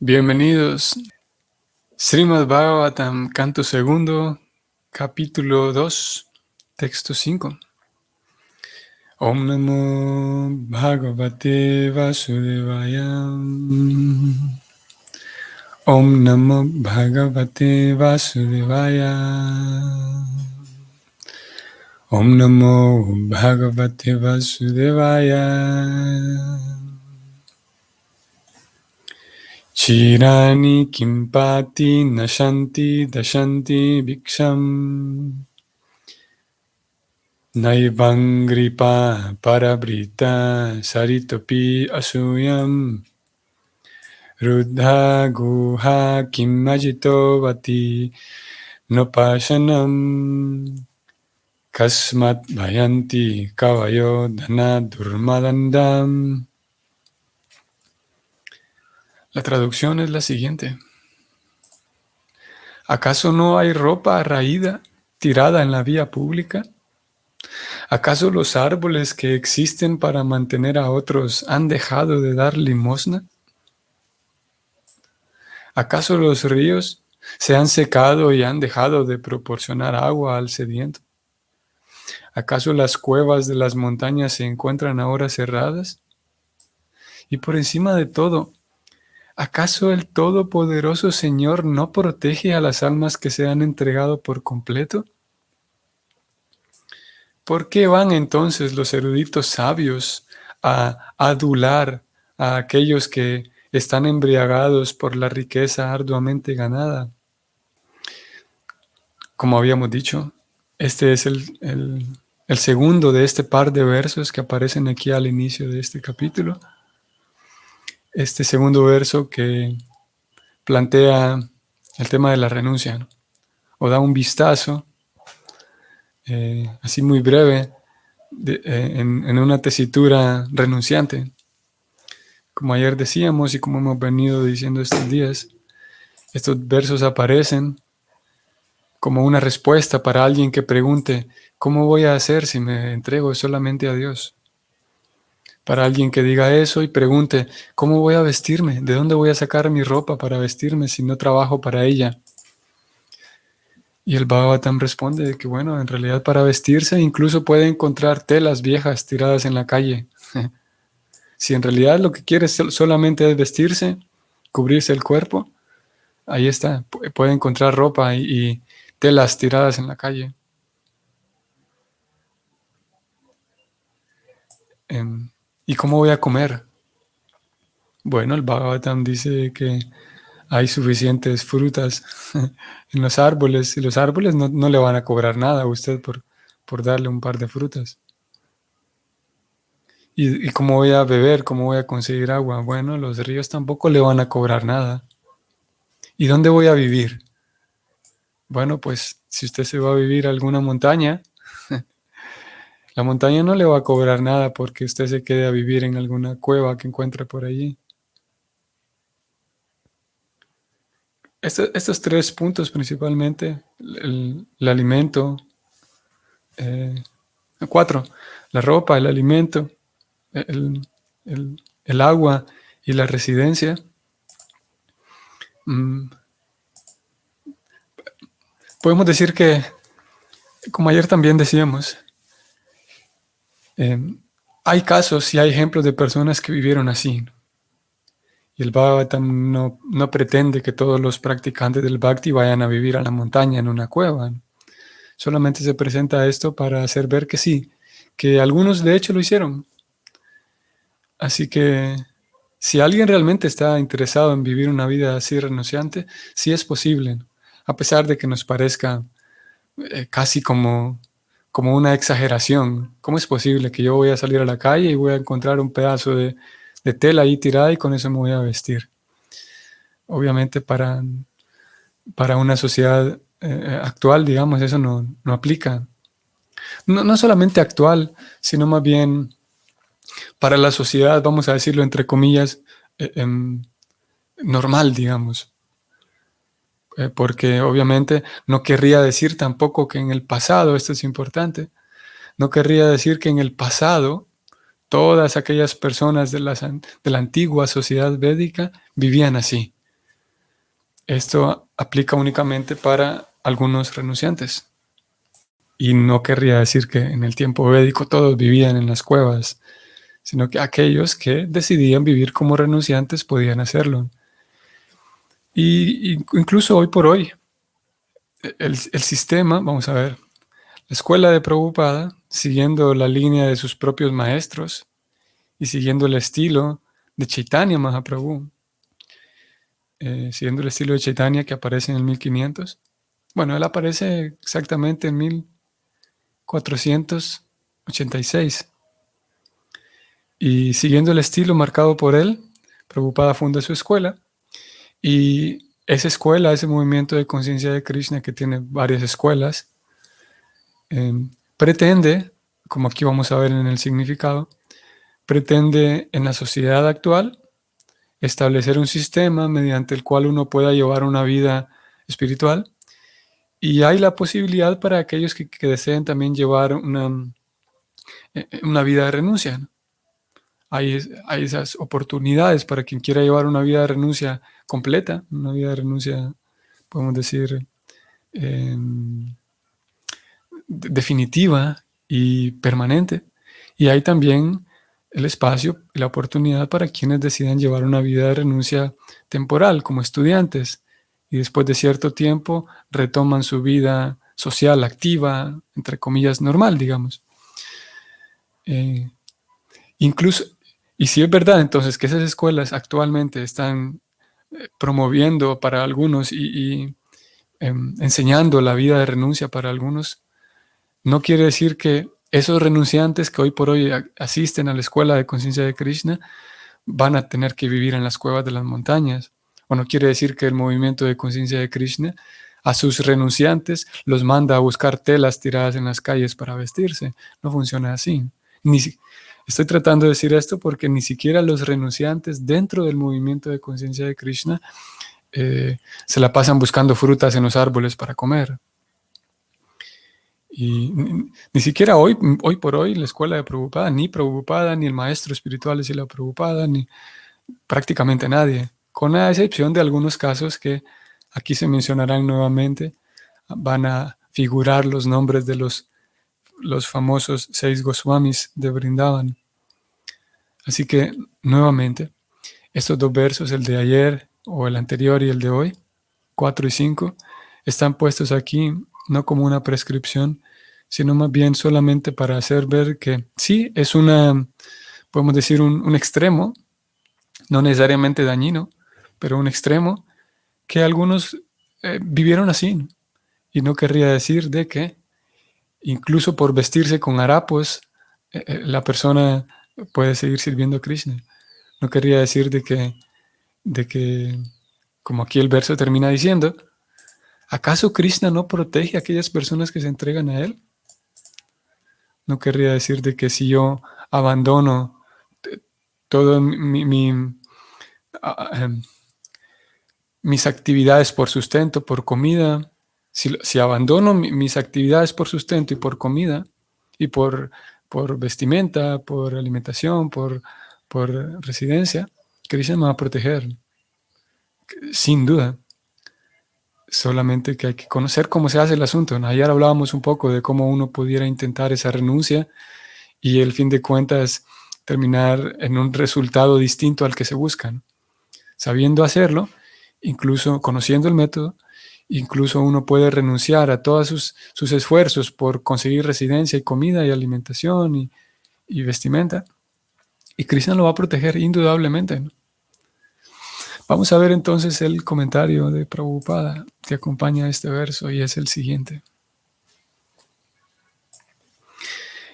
Bienvenidos. Srimad Bhagavatam, canto segundo, capítulo 2, texto 5. Om Namo Bhagavate Vasudevaya. Om Namo Bhagavate Vasudevaya. Om Namo Bhagavate Vasudevaya. Chirani kimpati nashanti dashanti bhiksham naivangripa parabrita saritopi asuyam ruddha guha kimajito vati nopashanam kasmat bhayanti kavayo dana durmadandam. La traducción es la siguiente. ¿Acaso no hay ropa raída tirada en la vía pública? ¿Acaso los árboles que existen para mantener a otros han dejado de dar limosna? ¿Acaso los ríos se han secado y han dejado de proporcionar agua al sediento? ¿Acaso las cuevas de las montañas se encuentran ahora cerradas? Y por encima de todo, ¿acaso el Todopoderoso Señor no protege a las almas que se han entregado por completo? ¿Por qué van entonces los eruditos sabios a adular a aquellos que están embriagados por la riqueza arduamente ganada? Como habíamos dicho, este es el segundo de este par de versos que aparecen aquí al inicio de este capítulo. Este segundo verso que plantea el tema de la renuncia, ¿no? O da un vistazo, así muy breve, en una tesitura renunciante. Como ayer decíamos y como hemos venido diciendo estos días, estos versos aparecen como una respuesta para alguien que pregunte, ¿cómo voy a hacer si me entrego solamente a Dios? Para alguien que diga eso y pregunte, ¿cómo voy a vestirme? ¿De dónde voy a sacar mi ropa para vestirme si no trabajo para ella? Y el Bhagavatam responde que, bueno, en realidad para vestirse incluso puede encontrar telas viejas tiradas en la calle. Si en realidad lo que quiere solamente es vestirse, cubrirse el cuerpo, ahí está, puede encontrar ropa y telas tiradas en la calle. ¿Y cómo voy a comer? Bueno, el Bhagavatam dice que hay suficientes frutas en los árboles y los árboles no le van a cobrar nada a usted por darle un par de frutas. ¿Y cómo voy a beber? ¿Cómo voy a conseguir agua? Bueno, los ríos tampoco le van a cobrar nada. ¿Y dónde voy a vivir? Bueno, pues si usted se va a vivir a alguna montaña, la montaña no le va a cobrar nada porque usted se quede a vivir en alguna cueva que encuentre por allí. Estos tres puntos principalmente, el alimento, 4, la ropa, el alimento, el agua y la residencia, podemos decir que, como ayer también decíamos, hay casos y hay ejemplos de personas que vivieron así. Y el Bhagavatam no pretende que todos los practicantes del Bhakti vayan a vivir a la montaña en una cueva. Solamente se presenta esto para hacer ver que sí, que algunos de hecho lo hicieron. Así que si alguien realmente está interesado en vivir una vida así renunciante, sí es posible, a pesar de que nos parezca casi como una exageración. ¿Cómo es posible que yo voy a salir a la calle y voy a encontrar un pedazo de tela ahí tirada y con eso me voy a vestir? Obviamente para una sociedad actual, digamos, eso no aplica. No solamente actual, sino más bien para la sociedad, vamos a decirlo entre comillas, normal, digamos. Porque obviamente no querría decir tampoco que en el pasado, esto es importante, no querría decir que en el pasado todas aquellas personas de la antigua sociedad védica vivían así. esto aplica únicamente para algunos renunciantes. Y no querría decir que en el tiempo védico todos vivían en las cuevas, sino que aquellos que decidían vivir como renunciantes podían hacerlo. Y incluso hoy por hoy, el sistema, vamos a ver, la escuela de Prabhupada, siguiendo la línea de sus propios maestros y siguiendo el estilo de Chaitanya Mahaprabhu, siguiendo el estilo de Chaitanya que aparece en el 1500. Bueno, él aparece exactamente en 1486. Y siguiendo el estilo marcado por él, Prabhupada funda su escuela. Y esa escuela, ese movimiento de conciencia de Krishna, que tiene varias escuelas, pretende, como aquí vamos a ver en el significado, pretende en la sociedad actual establecer un sistema mediante el cual uno pueda llevar una vida espiritual. Y hay la posibilidad para aquellos que deseen también llevar una vida de renuncia, ¿no? Hay esas oportunidades para quien quiera llevar una vida de renuncia completa, una vida de renuncia, podemos decir, eh, definitiva y permanente. Y hay también el espacio y la oportunidad para quienes decidan llevar una vida de renuncia temporal como estudiantes y después de cierto tiempo retoman su vida social activa, entre comillas, normal, digamos. Eh, incluso, y si es verdad entonces que esas escuelas actualmente están promoviendo para algunos y enseñando la vida de renuncia para algunos, no quiere decir que esos renunciantes que hoy por hoy asisten a la escuela de conciencia de Krishna van a tener que vivir en las cuevas de las montañas. O no quiere decir que el movimiento de conciencia de Krishna a sus renunciantes los manda a buscar telas tiradas en las calles para vestirse. No funciona así. Estoy tratando de decir esto porque ni siquiera los renunciantes dentro del movimiento de conciencia de Krishna se la pasan buscando frutas en los árboles para comer. Y ni siquiera hoy por hoy, la escuela de Prabhupada, ni el maestro espiritual de Srila Prabhupada, ni prácticamente nadie, con la excepción de algunos casos que aquí se mencionarán nuevamente, van a figurar los nombres de los famosos 6 Goswamis de Vrindavan. Así que, nuevamente, estos 2 versos, el de ayer o el anterior y el de hoy, 4 y 5, están puestos aquí no como una prescripción, sino más bien solamente para hacer ver que sí, es podemos decir, un extremo, no necesariamente dañino, pero un extremo que algunos vivieron así. Y no querría decir de que incluso por vestirse con harapos, la persona puede seguir sirviendo a Krishna. No querría decir de que, como aquí el verso termina diciendo, ¿acaso Krishna no protege a aquellas personas que se entregan a él? No querría decir de que si yo abandono todo mis actividades por sustento, por comida, si abandono mis actividades por sustento y por comida y por vestimenta, por alimentación, por residencia, Krishna me va a proteger, sin duda. Solamente que hay que conocer cómo se hace el asunto, ¿no? Ayer hablábamos un poco de cómo uno pudiera intentar esa renuncia y el fin de cuentas terminar en un resultado distinto al que se busca, ¿no? Sabiendo hacerlo, incluso conociendo el método, incluso uno puede renunciar a todos sus esfuerzos por conseguir residencia y comida y alimentación y vestimenta, y Krishna lo va a proteger indudablemente, ¿no? Vamos a ver entonces el comentario de Prabhupada que acompaña este verso y es el siguiente.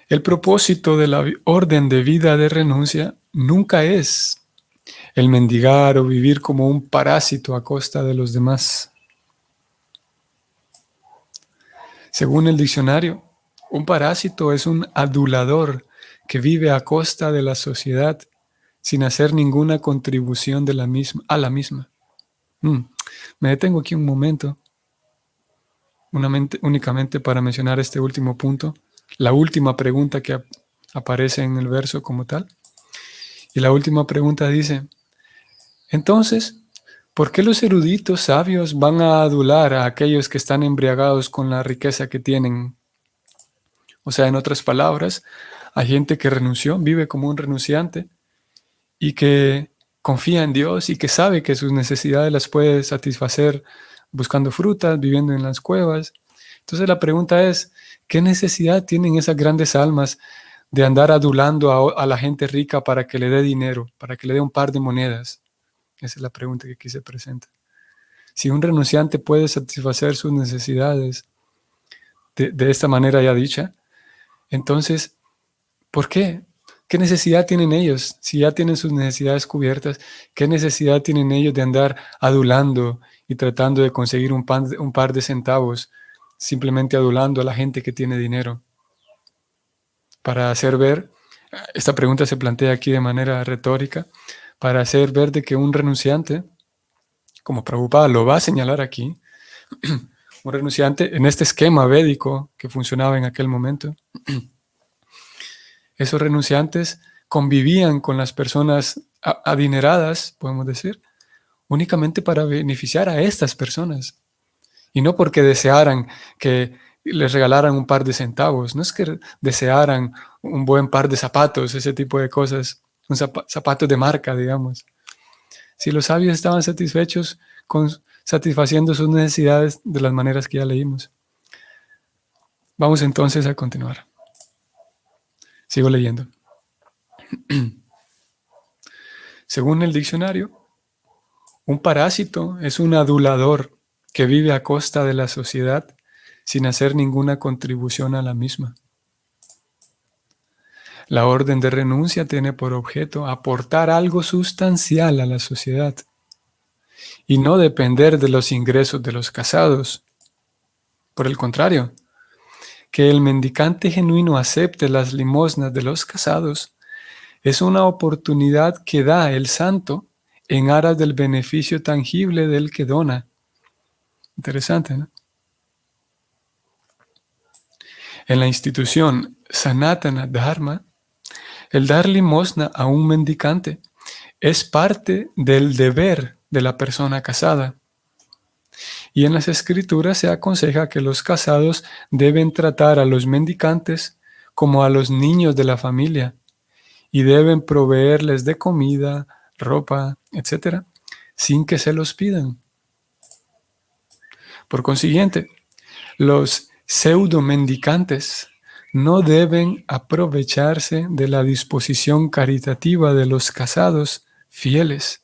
El propósito de la orden de vida de renuncia nunca es el mendigar o vivir como un parásito a costa de los demás. Según el diccionario, un parásito es un adulador que vive a costa de la sociedad sin hacer ninguna contribución a la misma. Me detengo aquí un momento, únicamente para mencionar este último punto, la última pregunta que aparece en el verso como tal. Y la última pregunta dice, entonces, ¿Por qué los eruditos sabios van a adular a aquellos que están embriagados con la riqueza que tienen? O sea, en otras palabras, hay gente que renunció, vive como un renunciante y que confía en Dios y que sabe que sus necesidades las puede satisfacer buscando frutas, viviendo en las cuevas. Entonces la pregunta es, ¿qué necesidad tienen esas grandes almas de andar adulando a la gente rica para que le dé dinero, para que le dé un par de monedas? Esa es la pregunta que aquí se presenta. Si un renunciante puede satisfacer sus necesidades de esta manera ya dicha, entonces, ¿por qué? ¿Qué necesidad tienen ellos? Si ya tienen sus necesidades cubiertas, ¿qué necesidad tienen ellos de andar adulando y tratando de conseguir un par de centavos, simplemente adulando a la gente que tiene dinero? Para hacer ver, esta pregunta se plantea aquí de manera retórica, para hacer ver de que un renunciante, como Prabhupada lo va a señalar aquí, un renunciante en este esquema védico que funcionaba en aquel momento, esos renunciantes convivían con las personas adineradas, podemos decir, únicamente para beneficiar a estas personas y no porque desearan que les regalaran un par de centavos, no es que desearan un buen par de zapatos, ese tipo de cosas, un zapatos de marca, digamos. Si los sabios estaban satisfechos con satisfaciendo sus necesidades de las maneras que ya leímos. Vamos entonces a continuar. Sigo leyendo. Según el diccionario, un parásito es un adulador que vive a costa de la sociedad sin hacer ninguna contribución a la misma. La orden de renuncia tiene por objeto aportar algo sustancial a la sociedad y no depender de los ingresos de los casados. Por el contrario, que el mendicante genuino acepte las limosnas de los casados es una oportunidad que da el santo en aras del beneficio tangible del que dona. Interesante, ¿no? En la institución Sanatana Dharma, el dar limosna a un mendicante es parte del deber de la persona casada. Y en las escrituras se aconseja que los casados deben tratar a los mendicantes como a los niños de la familia y deben proveerles de comida, ropa, etc., sin que se los pidan. Por consiguiente, los pseudo mendicantes no deben aprovecharse de la disposición caritativa de los casados fieles.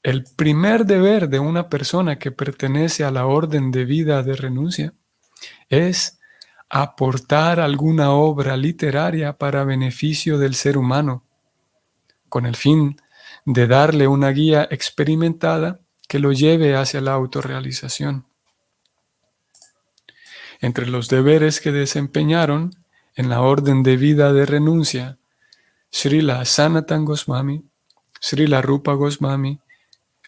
El primer deber de una persona que pertenece a la orden de vida de renuncia es aportar alguna obra literaria para beneficio del ser humano, con el fin de darle una guía experimentada que lo lleve hacia la autorrealización. Entre los deberes que desempeñaron en la orden de vida de renuncia, Srila Sanatan Goswami, Srila Rupa Goswami,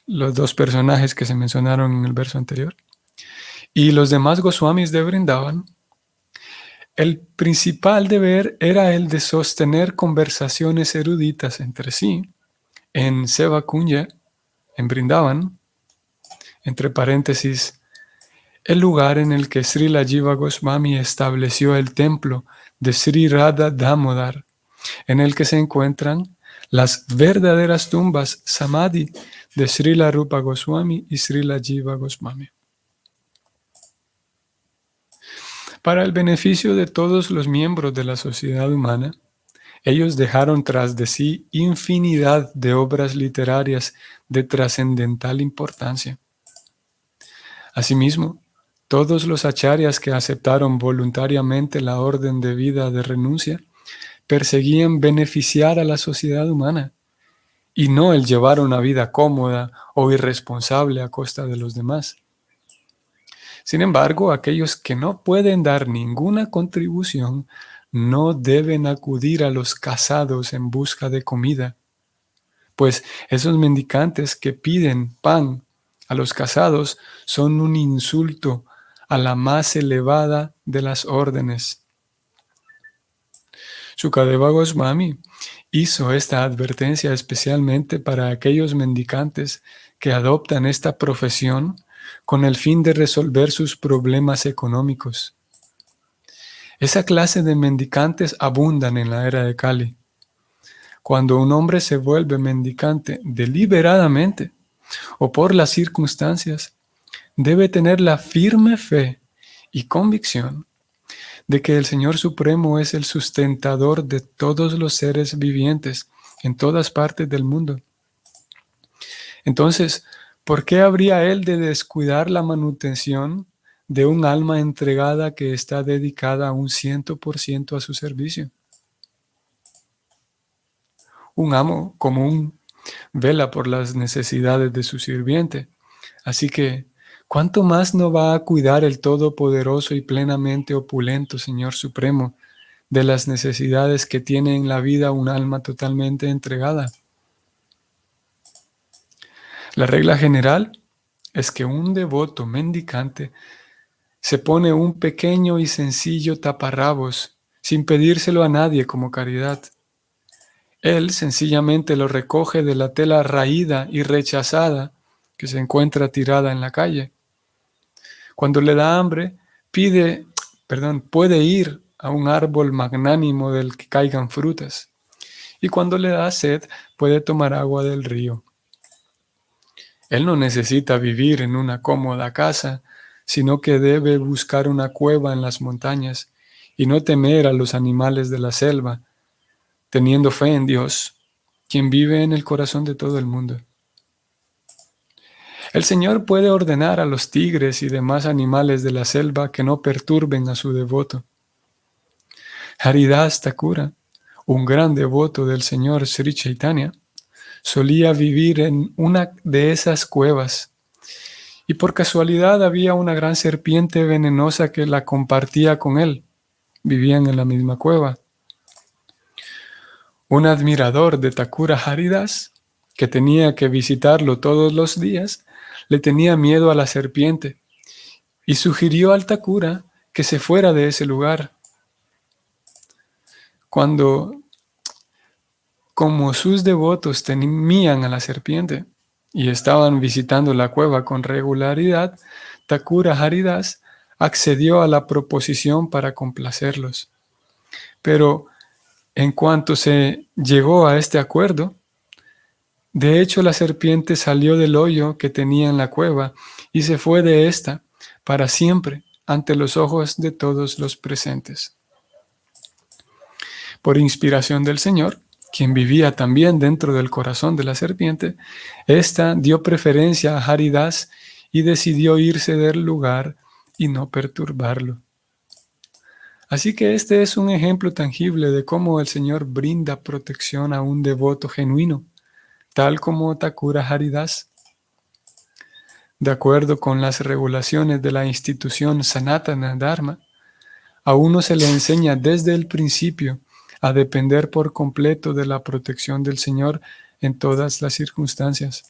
los dos personajes que se mencionaron en el verso anterior, y los demás Goswamis de Vrindavan, el principal deber era el de sostener conversaciones eruditas entre sí en Seva Kunya, en Vrindavan, entre paréntesis, el lugar en el que Srila Jiva Goswami estableció el templo de Sri Radha Damodar, en el que se encuentran las verdaderas tumbas Samadhi de Srila Rupa Goswami y Srila Jiva Goswami. Para el beneficio de todos los miembros de la sociedad humana, ellos dejaron tras de sí infinidad de obras literarias de trascendental importancia. Asimismo, todos los acharyas que aceptaron voluntariamente la orden de vida de renuncia perseguían beneficiar a la sociedad humana y no el llevar una vida cómoda o irresponsable a costa de los demás. Sin embargo, aquellos que no pueden dar ninguna contribución no deben acudir a los casados en busca de comida, pues esos mendicantes que piden pan a los casados son un insulto a la más elevada de las órdenes. Sukadeva Goswami Hizo esta advertencia especialmente para aquellos mendicantes que adoptan esta profesión con el fin de resolver sus problemas económicos. Esa clase de mendicantes abundan en la era de Cali. Cuando un hombre se vuelve mendicante deliberadamente o por las circunstancias, debe tener la firme fe y convicción de que el Señor Supremo es el sustentador de todos los seres vivientes en todas partes del mundo. Entonces, ¿por qué habría él de descuidar la manutención de un alma entregada que está dedicada a un 100% a su servicio? Un amo común vela por las necesidades de su sirviente. Así que, ¿cuánto más no va a cuidar el todopoderoso y plenamente opulento Señor Supremo de las necesidades que tiene en la vida un alma totalmente entregada? La regla general es que un devoto mendicante se pone un pequeño y sencillo taparrabos sin pedírselo a nadie como caridad. Él sencillamente lo recoge de la tela raída y rechazada que se encuentra tirada en la calle. Cuando le da hambre, puede ir a un árbol magnánimo del que caigan frutas. Y cuando le da sed, puede tomar agua del río. Él no necesita vivir en una cómoda casa, sino que debe buscar una cueva en las montañas y no temer a los animales de la selva, teniendo fe en Dios, quien vive en el corazón de todo el mundo. El Señor puede ordenar a los tigres y demás animales de la selva que no perturben a su devoto. Haridas Thakura, un gran devoto del Señor Sri Chaitanya, solía vivir en una de esas cuevas y por casualidad había una gran serpiente venenosa que la compartía con él. Vivían en la misma cueva. Un admirador de Thakura Haridas, que tenía que visitarlo todos los días, le tenía miedo a la serpiente y sugirió al Thakura que se fuera de ese lugar. Como sus devotos temían a la serpiente y estaban visitando la cueva con regularidad, Thakura Haridas accedió a la proposición para complacerlos. Pero en cuanto se llegó a este acuerdo, de hecho la serpiente salió del hoyo que tenía en la cueva y se fue de ésta para siempre ante los ojos de todos los presentes. Por inspiración del Señor, quien vivía también dentro del corazón de la serpiente, ésta dio preferencia a Haridas y decidió irse del lugar y no perturbarlo. Así que este es un ejemplo tangible de cómo el Señor brinda protección a un devoto genuino, tal como Thakura Haridas. De acuerdo con las regulaciones de la institución Sanatana Dharma, a uno se le enseña desde el principio a depender por completo de la protección del Señor en todas las circunstancias.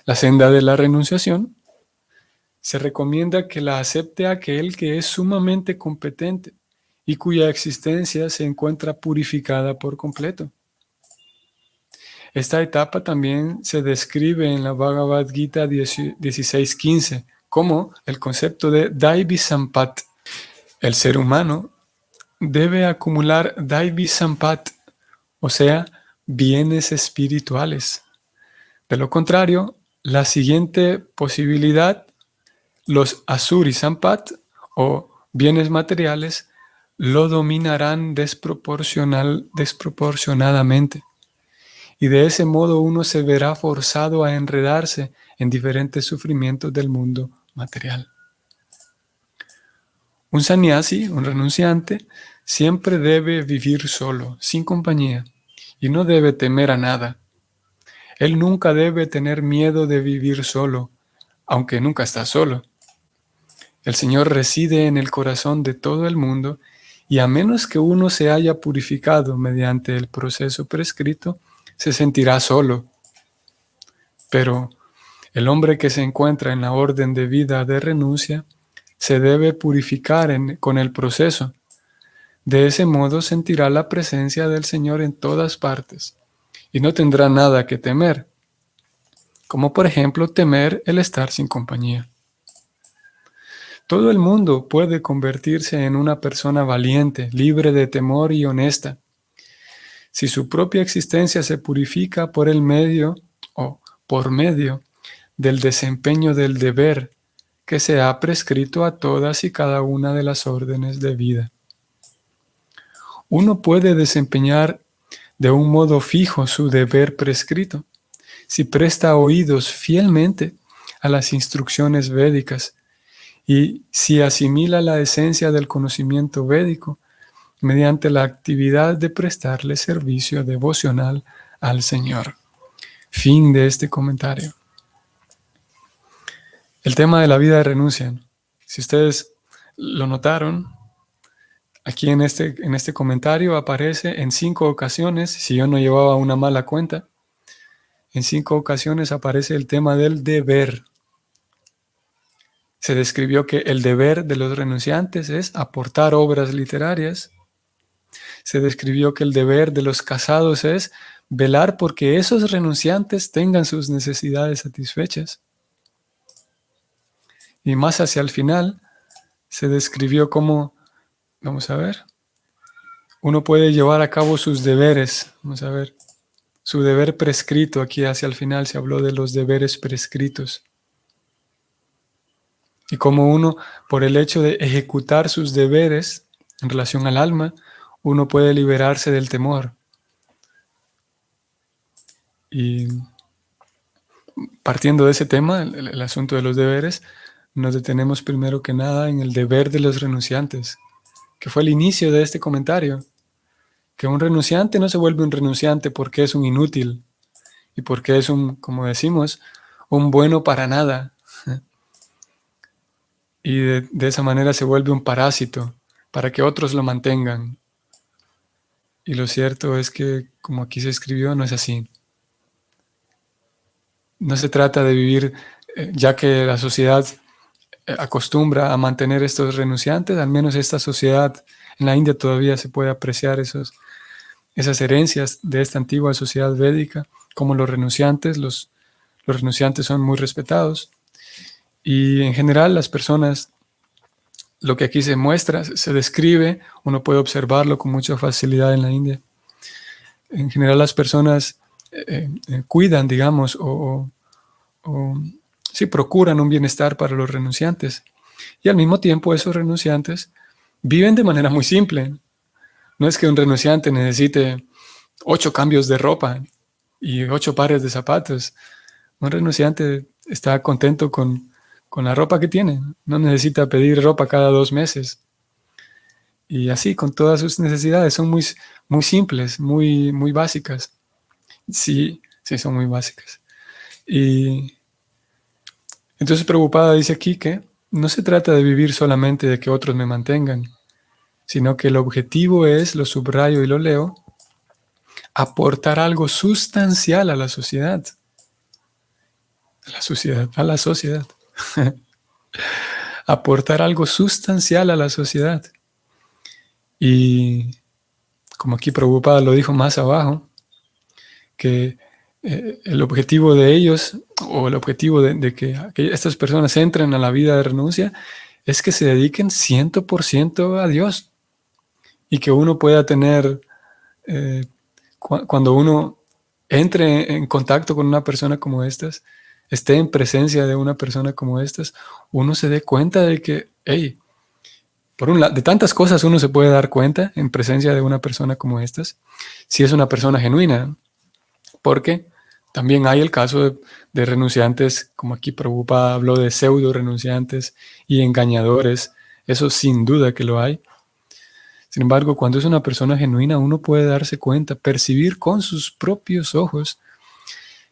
La senda de la renunciación se recomienda que la acepte aquel que es sumamente competente y cuya existencia se encuentra purificada por completo. Esta etapa también se describe en la Bhagavad Gita 16.15 como el concepto de Daivi Sampat. El ser humano debe acumular Daivi Sampat, o sea, bienes espirituales. De lo contrario, la siguiente posibilidad, los Asuri Sampat, o bienes materiales, lo dominarán desproporcionadamente. Y de ese modo uno se verá forzado a enredarse en diferentes sufrimientos del mundo material. Un sannyasi, un renunciante, siempre debe vivir solo, sin compañía, y no debe temer a nada. Él nunca debe tener miedo de vivir solo, aunque nunca está solo. El Señor reside en el corazón de todo el mundo y a menos que uno se haya purificado mediante el proceso prescrito, se sentirá solo. Pero el hombre que se encuentra en la orden de vida de renuncia se debe purificar con el proceso. De ese modo sentirá la presencia del Señor en todas partes y no tendrá nada que temer, como por ejemplo temer el estar sin compañía. Todo el mundo puede convertirse en una persona valiente, libre de temor y honesta, si su propia existencia se purifica por el medio o por medio del desempeño del deber que se ha prescrito a todas y cada una de las órdenes de vida. Uno puede desempeñar de un modo fijo su deber prescrito si presta oídos fielmente a las instrucciones védicas y si asimila la esencia del conocimiento védico mediante la actividad de prestarle servicio devocional al Señor. Fin de este comentario. El tema de la vida de renuncia. Si ustedes lo notaron, aquí en este comentario aparece en 5 ocasiones, si yo no llevaba una mala cuenta, en 5 ocasiones aparece el tema del deber. Se describió que el deber de los renunciantes es aportar obras literarias. Se describió que el deber de los casados es velar porque esos renunciantes tengan sus necesidades satisfechas. Y más hacia el final se describió cómo, vamos a ver, uno puede llevar a cabo sus deberes. Vamos a ver, su deber prescrito. Aquí hacia el final se habló de los deberes prescritos. Y cómo uno, por el hecho de ejecutar sus deberes en relación al alma, uno puede liberarse del temor. Y partiendo de ese tema, el asunto de los deberes, nos detenemos primero que nada en el deber de los renunciantes, que fue el inicio de este comentario. Que un renunciante no se vuelve un renunciante porque es un inútil y porque es un, como decimos, un bueno para nada. Y de esa manera se vuelve un parásito para que otros lo mantengan. Y lo cierto es que, como aquí se escribió, no es así. No se trata de vivir, ya que la sociedad acostumbra a mantener estos renunciantes, al menos esta sociedad en la India todavía se puede apreciar esas herencias de esta antigua sociedad védica, como los renunciantes. Los renunciantes son muy respetados. Y en general las personas, lo que aquí se muestra, se describe, uno puede observarlo con mucha facilidad en la India. En general las personas cuidan, digamos, o sí, procuran un bienestar para los renunciantes. Y al mismo tiempo esos renunciantes viven de manera muy simple. No es que un renunciante necesite 8 cambios de ropa y 8 pares de zapatos. Un renunciante está contento con la ropa que tiene. No necesita pedir ropa cada 2 meses. Y así, con todas sus necesidades, son muy, muy simples, muy, muy básicas. Sí, son muy básicas. Y entonces Prabhupada dice aquí que no se trata de vivir solamente de que otros me mantengan, sino que el objetivo es, lo subrayo y lo leo, aportar algo sustancial a la sociedad. A la sociedad. Aportar algo sustancial a la sociedad. Y como aquí Prabhupada lo dijo más abajo, que el objetivo de ellos, o el objetivo de que estas personas entren a la vida de renuncia, es que se dediquen 100% a Dios. Y que uno pueda tener, cuando uno entre en contacto con una persona como estas, esté en presencia de una persona como estas, uno se dé cuenta de que, hey, por un lado, de tantas cosas uno se puede dar cuenta en presencia de una persona como estas, si es una persona genuina, porque también hay el caso de renunciantes, como aquí Prabhupada habló de pseudo renunciantes y engañadores, eso sin duda que lo hay. Sin embargo, cuando es una persona genuina, uno puede darse cuenta, percibir con sus propios ojos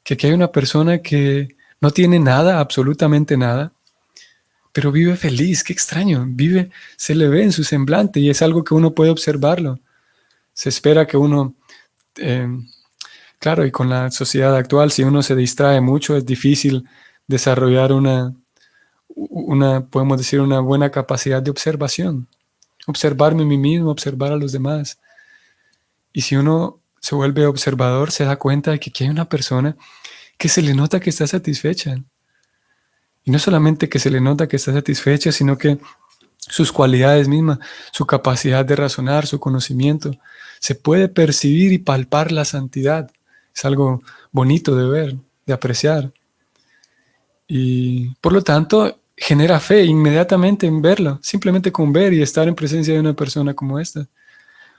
que aquí hay una persona que no tiene nada, absolutamente nada, pero vive feliz. Qué extraño, se le ve en su semblante y es algo que uno puede observarlo. Se espera que uno, claro, y con la sociedad actual, si uno se distrae mucho, es difícil desarrollar podemos decir, una buena capacidad de observación. observarme a mí mismo, observar a los demás. Y si uno se vuelve observador, se da cuenta de que aquí hay una persona que se le nota que está satisfecha. Y no solamente que se le nota que está satisfecha, sino que sus cualidades mismas, su capacidad de razonar, su conocimiento, se puede percibir y palpar la santidad. Es algo bonito de ver, de apreciar. Y por lo tanto, genera fe inmediatamente en verlo, simplemente con ver y estar en presencia de una persona como esta.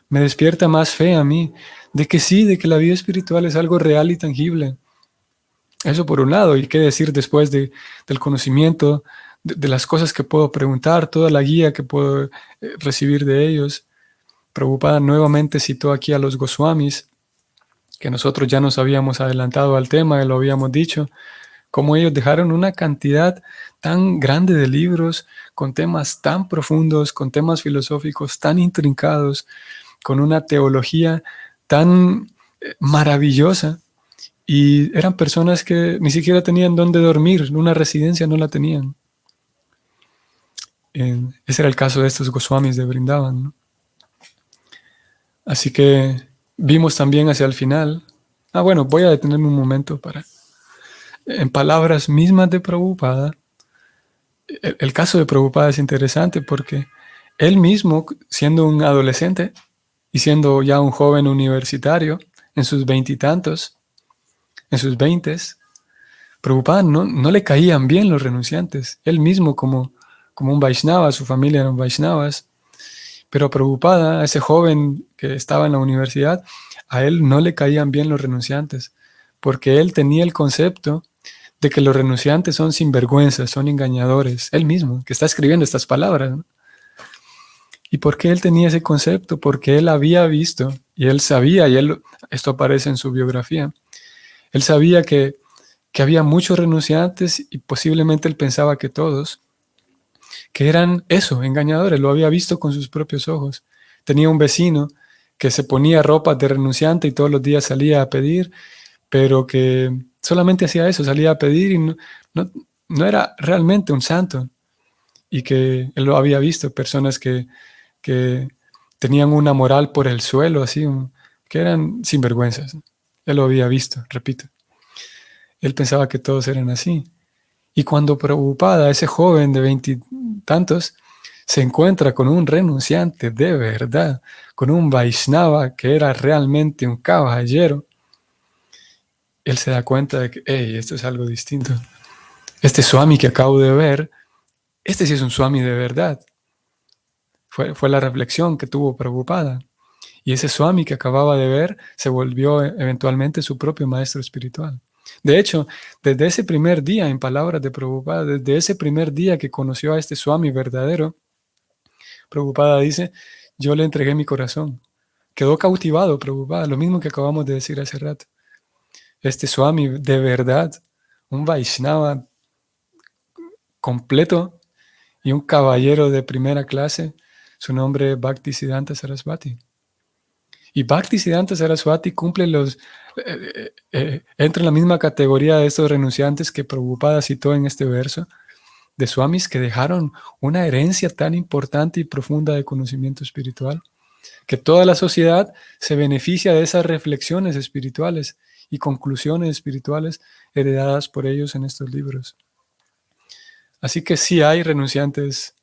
Me despierta más fe a mí de que sí, de que la vida espiritual es algo real y tangible. Eso por un lado, y qué decir después del conocimiento, de las cosas que puedo preguntar, toda la guía que puedo recibir de ellos. Prabhupada nuevamente citó aquí a los Goswamis, que nosotros ya nos habíamos adelantado al tema, y lo habíamos dicho, cómo ellos dejaron una cantidad tan grande de libros con temas tan profundos, con temas filosóficos tan intrincados, con una teología tan maravillosa. Y eran personas que ni siquiera tenían dónde dormir, una residencia no la tenían. Ese era el caso de estos Goswamis de Vrindavan, ¿no? Así que vimos también hacia el final. Bueno, voy a detenerme un momento para, en palabras mismas de Prabhupada, el caso de Prabhupada es interesante porque él mismo, siendo un adolescente y siendo ya un joven universitario, en sus veintitantos, en sus veintes, Prabhupada no le caían bien los renunciantes. Él mismo como un Vaishnava, su familia eran Vaishnavas, pero a Prabhupada, a ese joven que estaba en la universidad, a él no le caían bien los renunciantes, porque él tenía el concepto de que los renunciantes son sinvergüenzas, son engañadores. Él mismo, que está escribiendo estas palabras, ¿no? ¿Y por qué él tenía ese concepto? Porque él había visto, y él sabía, esto aparece en su biografía, él sabía que había muchos renunciantes y posiblemente él pensaba que todos, que eran eso, engañadores, lo había visto con sus propios ojos. Tenía un vecino que se ponía ropa de renunciante y todos los días salía a pedir, pero que solamente hacía eso, salía a pedir y no era realmente un santo. Y que él lo había visto, personas que tenían una moral por el suelo, así, que eran sinvergüenzas. Él lo había visto, repito. Él pensaba que todos eran así. Y cuando Prabhupada, ese joven de veintitantos, se encuentra con un renunciante de verdad, con un Vaishnava que era realmente un caballero, él se da cuenta de que, hey, esto es algo distinto. Este Swami que acabo de ver, este sí es un Swami de verdad. Fue la reflexión que tuvo Prabhupada. Y ese Swami que acababa de ver se volvió eventualmente su propio maestro espiritual. De hecho, desde ese primer día, en palabras de Prabhupada, desde ese primer día que conoció a este Swami verdadero, Prabhupada dice, yo le entregué mi corazón. Quedó cautivado Prabhupada, lo mismo que acabamos de decir hace rato. Este Swami de verdad, un Vaishnava completo y un caballero de primera clase, su nombre es Bhaktisiddhanta Sarasvati. Y Bhaktisiddhanta Sarasvati cumple entra en la misma categoría de estos renunciantes que Prabhupada citó en este verso, de swamis que dejaron una herencia tan importante y profunda de conocimiento espiritual, que toda la sociedad se beneficia de esas reflexiones espirituales y conclusiones espirituales heredadas por ellos en estos libros. Así que sí hay renunciantes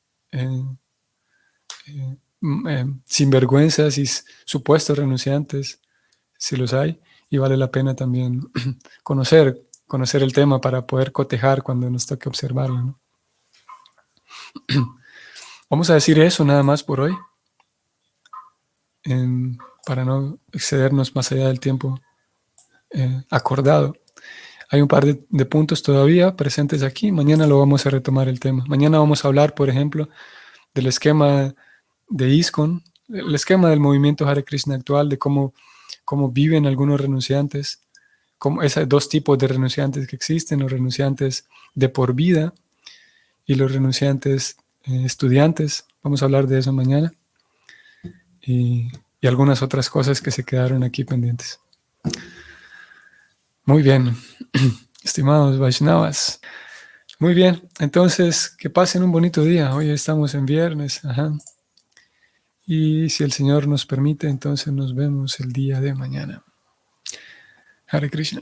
sinvergüenzas y supuestos renunciantes, si los hay, y vale la pena también conocer el tema para poder cotejar cuando nos toque observarlo, ¿no? Vamos a decir eso nada más por hoy, para no excedernos más allá del tiempo acordado. Hay un par de puntos todavía presentes aquí. Mañana lo vamos a retomar el tema. Mañana vamos a hablar, por ejemplo, del esquema de ISKCON, el esquema del movimiento Hare Krishna actual, de cómo viven algunos renunciantes, como esos dos tipos de renunciantes que existen, los renunciantes de por vida y los renunciantes estudiantes. Vamos a hablar de eso mañana y algunas otras cosas que se quedaron aquí pendientes. Muy bien, estimados Vaishnavas. Muy bien, entonces que pasen un bonito día. Hoy estamos en viernes. Ajá. Y si el Señor nos permite, entonces nos vemos el día de mañana. Hare Krishna.